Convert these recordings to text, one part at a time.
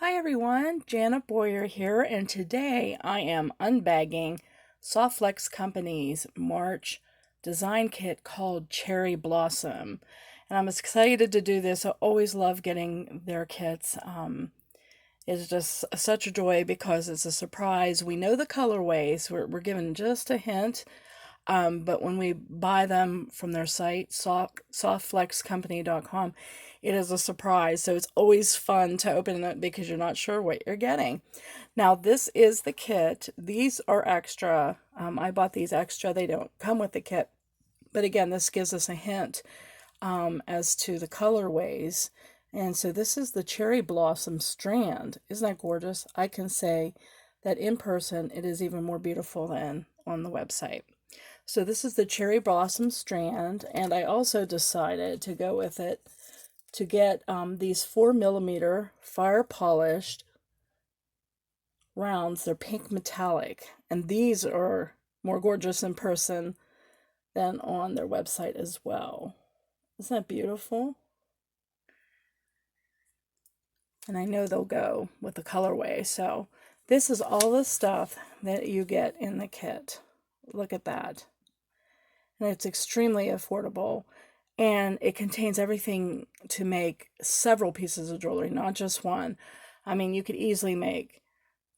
Hi everyone, Jana Boyer here, and today I am unbagging Softflex Company's March design kit called Cherry Blossom. And I'm excited to do this. I always love getting their kits. It's just such a joy because it's a surprise. We know the colorways, we're given just a hint. But when we buy them from their site, softflexcompany.com, it is a surprise. So it's always fun to open it because you're not sure what you're getting. Now, this is the kit. These are extra. I bought these extra. They don't come with the kit. But again, this gives us a hint as to the colorways. And so this is the Cherry Blossom Strand. Isn't that gorgeous? I can say that in person, it is even more beautiful than on the website. So this is the Cherry Blossom Strand, and I also decided to go with it to get these 4mm fire polished rounds. They're pink metallic, and these are more gorgeous in person than on their website as well. Isn't that beautiful? And I know they'll go with the colorway. So this is all the stuff that you get in the kit. Look at that. And it's extremely affordable, and it contains everything to make several pieces of jewelry, not just one. I mean, you could easily make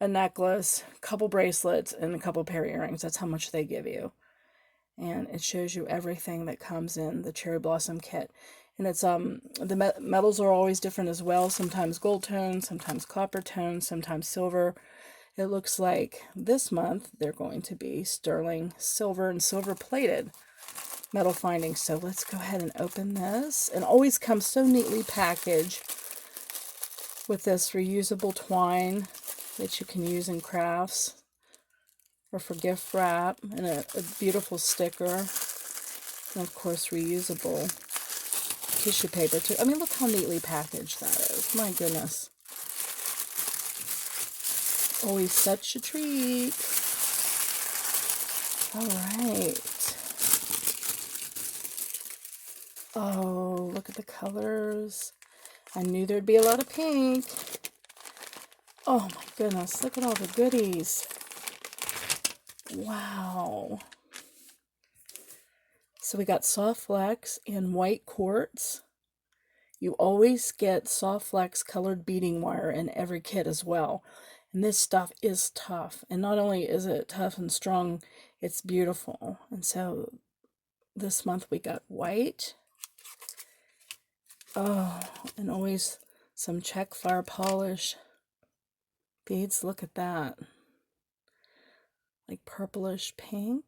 a necklace, a couple bracelets, and a couple pair of earrings. That's how much they give you. And it shows you everything that comes in the Cherry Blossom kit. And it's the metals are always different as well. Sometimes gold tone, sometimes copper tone, sometimes silver. It looks like this month they're going to be sterling silver and silver plated metal findings. So let's go ahead and open this. And always comes so neatly packaged with this reusable twine that you can use in crafts or for gift wrap, and a beautiful sticker, and of course reusable tissue paper too. I mean, look how neatly packaged that is. My goodness. Always such a treat. All right. Oh, look at the colors. I knew there'd be a lot of pink. Oh my goodness, look at all the goodies. Wow. So we got soft flex in white quartz. You always get soft flex colored beading wire in every kit as well. And this stuff is tough. And not only is it tough and strong, it's beautiful. And so this month we got white. Oh, and always some check fire polish beads. Look at that. Like purplish pink.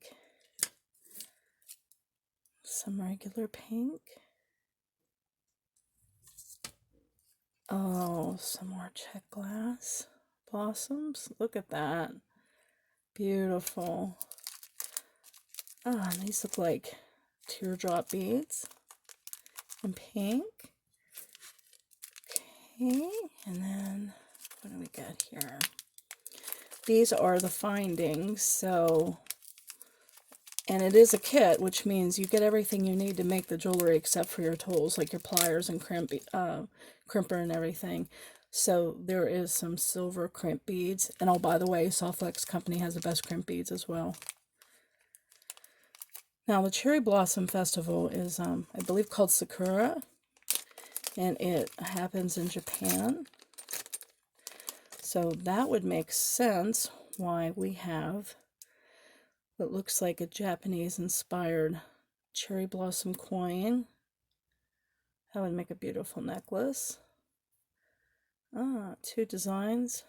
Some regular pink. Oh, some more check glass blossoms. Look at that. Beautiful. Ah, and these look like teardrop beads in pink. Okay, and then what do we got here? These are the findings, so, and it is a kit, which means you get everything you need to make the jewelry except for your tools, like your pliers and crimper and everything. So there is some silver crimp beads, and oh, by the way, Softflex Company has the best crimp beads as well. Now, the Cherry Blossom Festival is, I believe, called Sakura, and it happens in Japan. So that would make sense why we have what looks like a Japanese-inspired cherry blossom coin. That would make a beautiful necklace. Ah, two designs.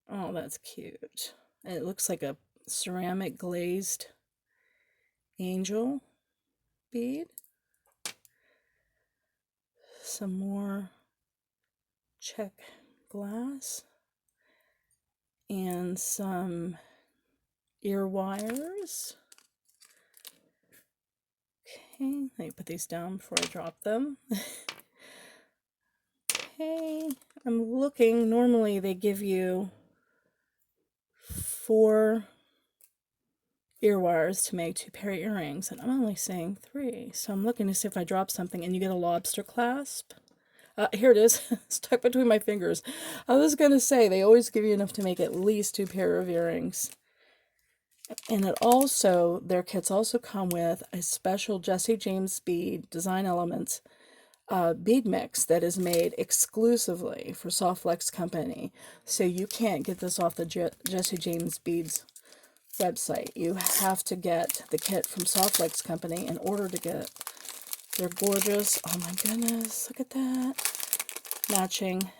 Oh, that's cute. And it looks like a ceramic glazed angel bead. Some more check glass. And some ear wires. Okay, let me put these down before I drop them. Okay, I'm looking. Normally they give you 4 ear wires to make 2 pair of earrings, and I'm only saying 3. So I'm looking to see if I drop something, and you get a lobster clasp. Here it is, stuck between my fingers. I was gonna say, they always give you enough to make at least 2 pair of earrings. And it also, their kits also come with a special Jesse James bead design elements bead mix that is made exclusively for Softflex Company. So you can't get this off the Jesse James Beads website. You have to get the kit from Softflex Company in order to get their gorgeous, oh my goodness, look at that, matching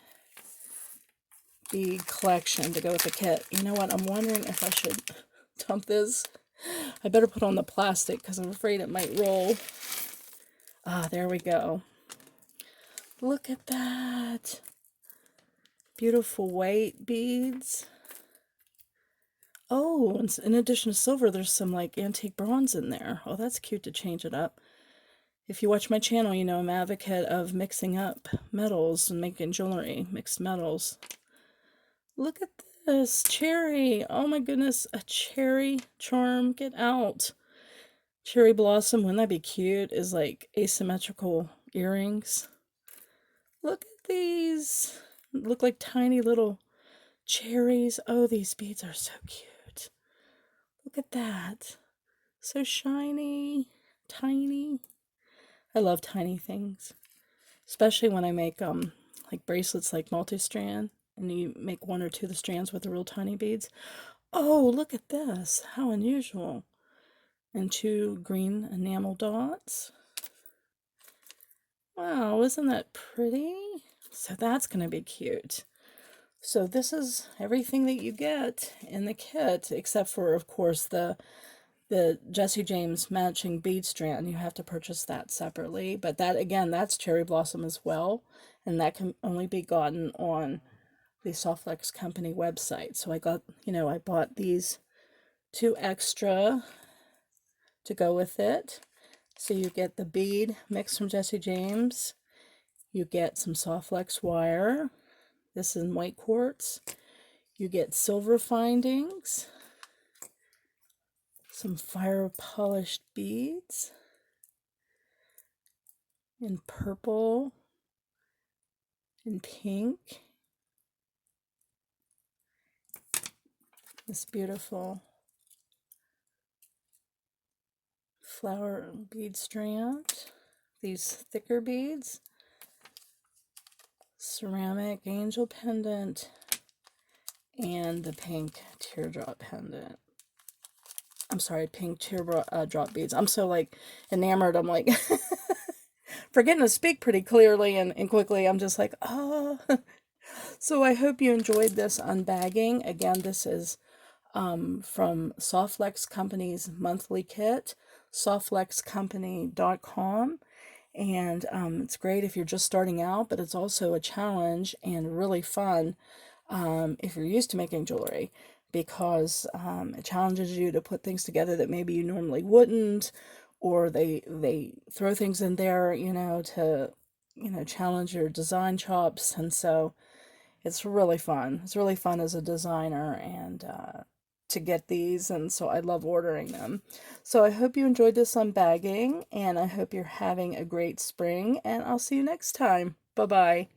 bead collection to go with the kit. You know what, I'm wondering if I should dump this. I better put on the plastic because I'm afraid it might roll. Ah, there we go. Look at that. Beautiful white beads. Oh, in addition to silver, there's some like antique bronze in there. Oh, that's cute to change it up. If you watch my channel, you know I'm an advocate of mixing up metals and making jewelry, mixed metals. Look at this, cherry. Oh my goodness, a cherry charm. Get out. Cherry blossom, wouldn't that be cute? Is like asymmetrical earrings. Look at these. Look like tiny little cherries. Oh, these beads are so cute. Look at that. So shiny, tiny. I love tiny things, especially when I make like bracelets like multi-strand and you make 1 or 2 of the strands with the real tiny beads. Oh, look at this. How unusual. And 2 green enamel dots. Wow, isn't that pretty? So that's going to be cute. So this is everything that you get in the kit, except for, of course, the Jesse James matching bead strand. You have to purchase that separately. But that, again, that's cherry blossom as well. And that can only be gotten on the Softflex Company website. So I got, I bought these 2 extra to go with it. So you get the bead mix from Jesse James. You get some Softflex wire. This is in white quartz. You get silver findings. Some fire polished beads in purple and pink. This beautiful flower bead strand. These thicker beads. Ceramic angel pendant. And the pink teardrop pendant. I'm sorry, pink teardrop beads. I'm so like enamored. I'm like forgetting to speak pretty clearly and quickly. I'm just like, oh. So I hope you enjoyed this unbagging. Again, this is from Softflex Company's monthly kit, softflexcompany.com. And it's great if you're just starting out, but it's also a challenge and really fun if you're used to making jewelry, because it challenges you to put things together that maybe you normally wouldn't, or they throw things in there, to, challenge your design chops. And so it's really fun. It's really fun as a designer and to get these, and so I love ordering them. So I hope you enjoyed this unbagging, and I hope you're having a great spring, and I'll see you next time. Bye-bye.